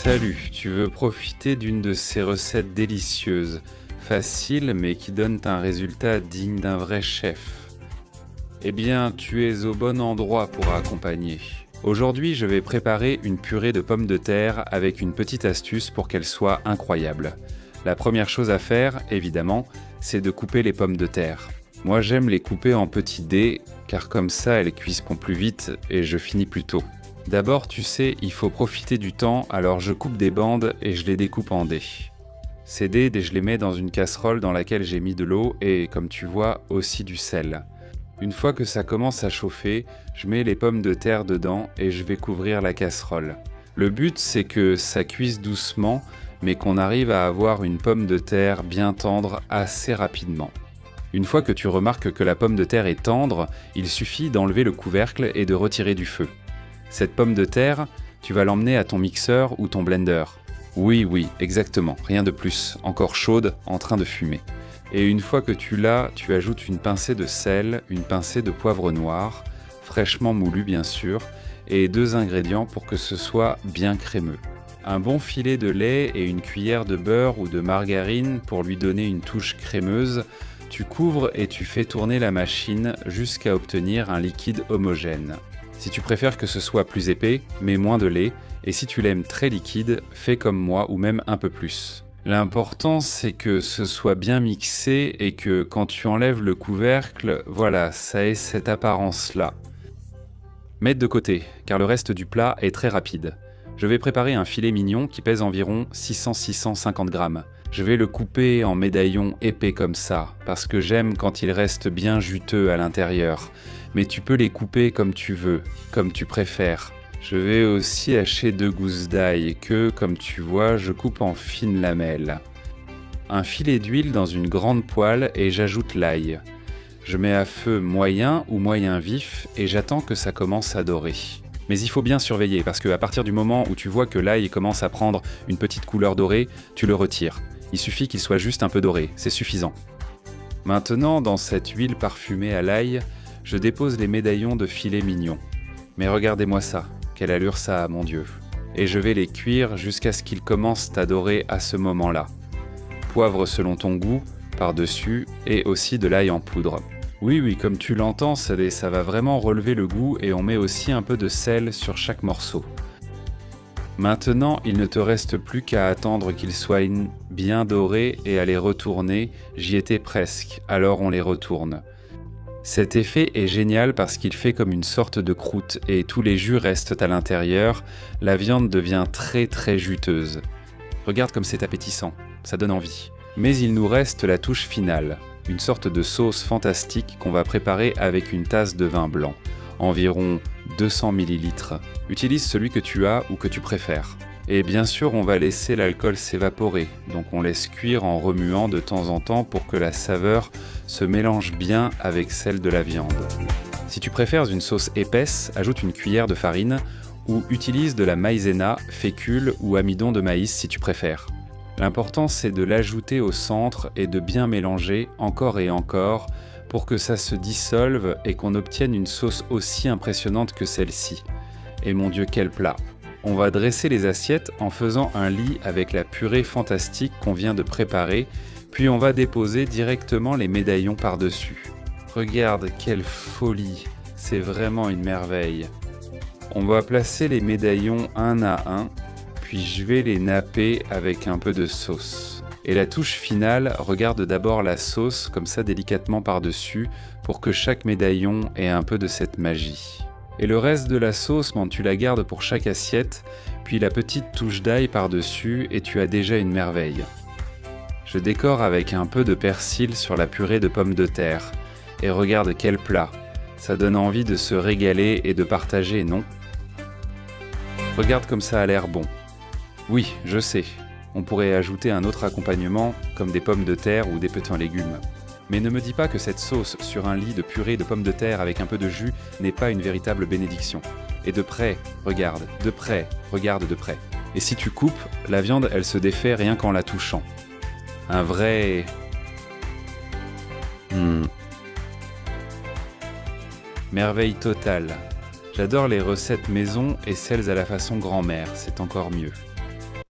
Salut, tu veux profiter d'une de ces recettes délicieuses, faciles mais qui donnent un résultat digne d'un vrai chef. Eh bien, tu es au bon endroit pour accompagner. Aujourd'hui, je vais préparer une purée de pommes de terre avec une petite astuce pour qu'elle soit incroyable. La première chose à faire, évidemment, c'est de couper les pommes de terre. Moi, j'aime les couper en petits dés, car comme ça, elles cuiseront plus vite et je finis plus tôt. D'abord, tu sais, il faut profiter du temps, alors je coupe des bandes et je les découpe en dés. Ces dés, je les mets dans une casserole dans laquelle j'ai mis de l'eau et, comme tu vois, aussi du sel. Une fois que ça commence à chauffer, je mets les pommes de terre dedans et je vais couvrir la casserole. Le but, c'est que ça cuise doucement, mais qu'on arrive à avoir une pomme de terre bien tendre assez rapidement. Une fois que tu remarques que la pomme de terre est tendre, il suffit d'enlever le couvercle et de retirer du feu. Cette pomme de terre, tu vas l'emmener à ton mixeur ou ton blender. Oui, exactement, rien de plus, encore chaude, en train de fumer. Et une fois que tu l'as, tu ajoutes une pincée de sel, une pincée de poivre noir, fraîchement moulu bien sûr, et 2 ingrédients pour que ce soit bien crémeux. Un bon filet de lait et une cuillère de beurre ou de margarine pour lui donner une touche crémeuse. Tu couvres et tu fais tourner la machine jusqu'à obtenir un liquide homogène. Si tu préfères que ce soit plus épais, mets moins de lait, et si tu l'aimes très liquide, fais comme moi ou même un peu plus. L'important, c'est que ce soit bien mixé et que quand tu enlèves le couvercle, voilà, ça ait cette apparence-là. Mets de côté, car le reste du plat est très rapide. Je vais préparer un filet mignon qui pèse environ 600-650 grammes. Je vais le couper en médaillons épais comme ça, parce que j'aime quand il reste bien juteux à l'intérieur. Mais tu peux les couper comme tu veux, comme tu préfères. Je vais aussi hacher 2 gousses d'ail que, comme tu vois, je coupe en fines lamelles. Un filet d'huile dans une grande poêle et j'ajoute l'ail. Je mets à feu moyen ou moyen vif et j'attends que ça commence à dorer. Mais il faut bien surveiller parce qu'à partir du moment où tu vois que l'ail commence à prendre une petite couleur dorée, tu le retires. Il suffit qu'il soit juste un peu doré, c'est suffisant. Maintenant, dans cette huile parfumée à l'ail, je dépose les médaillons de filet mignon. Mais regardez-moi ça, quelle allure ça a, mon Dieu. Et je vais les cuire jusqu'à ce qu'ils commencent à dorer à ce moment-là. Poivre selon ton goût, par-dessus, et aussi de l'ail en poudre. Oui, comme tu l'entends, ça va vraiment relever le goût et on met aussi un peu de sel sur chaque morceau. Maintenant, il ne te reste plus qu'à attendre qu'ils soient bien dorés et à les retourner. J'y étais presque, alors on les retourne. Cet effet est génial parce qu'il fait comme une sorte de croûte et tous les jus restent à l'intérieur. La viande devient très juteuse. Regarde comme c'est appétissant, ça donne envie. Mais il nous reste la touche finale, une sorte de sauce fantastique qu'on va préparer avec une tasse de vin blanc, environ 200 ml. Utilise celui que tu as ou que tu préfères. Et bien sûr, on va laisser l'alcool s'évaporer, donc on laisse cuire en remuant de temps en temps pour que la saveur se mélange bien avec celle de la viande. Si tu préfères une sauce épaisse, ajoute une cuillère de farine ou utilise de la maïzena, fécule ou amidon de maïs si tu préfères. L'important, c'est de l'ajouter au centre et de bien mélanger encore et encore pour que ça se dissolve et qu'on obtienne une sauce aussi impressionnante que celle-ci. Et mon Dieu, quel plat! On va dresser les assiettes en faisant un lit avec la purée fantastique qu'on vient de préparer, puis on va déposer directement les médaillons par-dessus. Regarde, quelle folie! C'est vraiment une merveille. On va placer les médaillons un à un, puis je vais les napper avec un peu de sauce. Et la touche finale, regarde d'abord la sauce comme ça délicatement par-dessus pour que chaque médaillon ait un peu de cette magie. Et le reste de la sauce, tu la gardes pour chaque assiette, puis la petite touche d'ail par-dessus et tu as déjà une merveille. Je décore avec un peu de persil sur la purée de pommes de terre. Et regarde quel plat! Ça donne envie de se régaler et de partager, non? Regarde comme ça a l'air bon. Oui, je sais, on pourrait ajouter un autre accompagnement comme des pommes de terre ou des petits légumes. Mais ne me dis pas que cette sauce sur un lit de purée de pommes de terre avec un peu de jus n'est pas une véritable bénédiction. Et de près, regarde de près. Et si tu coupes, la viande elle se défait rien qu'en la touchant. Un vrai... Merveille totale. J'adore les recettes maison et celles à la façon grand-mère, c'est encore mieux.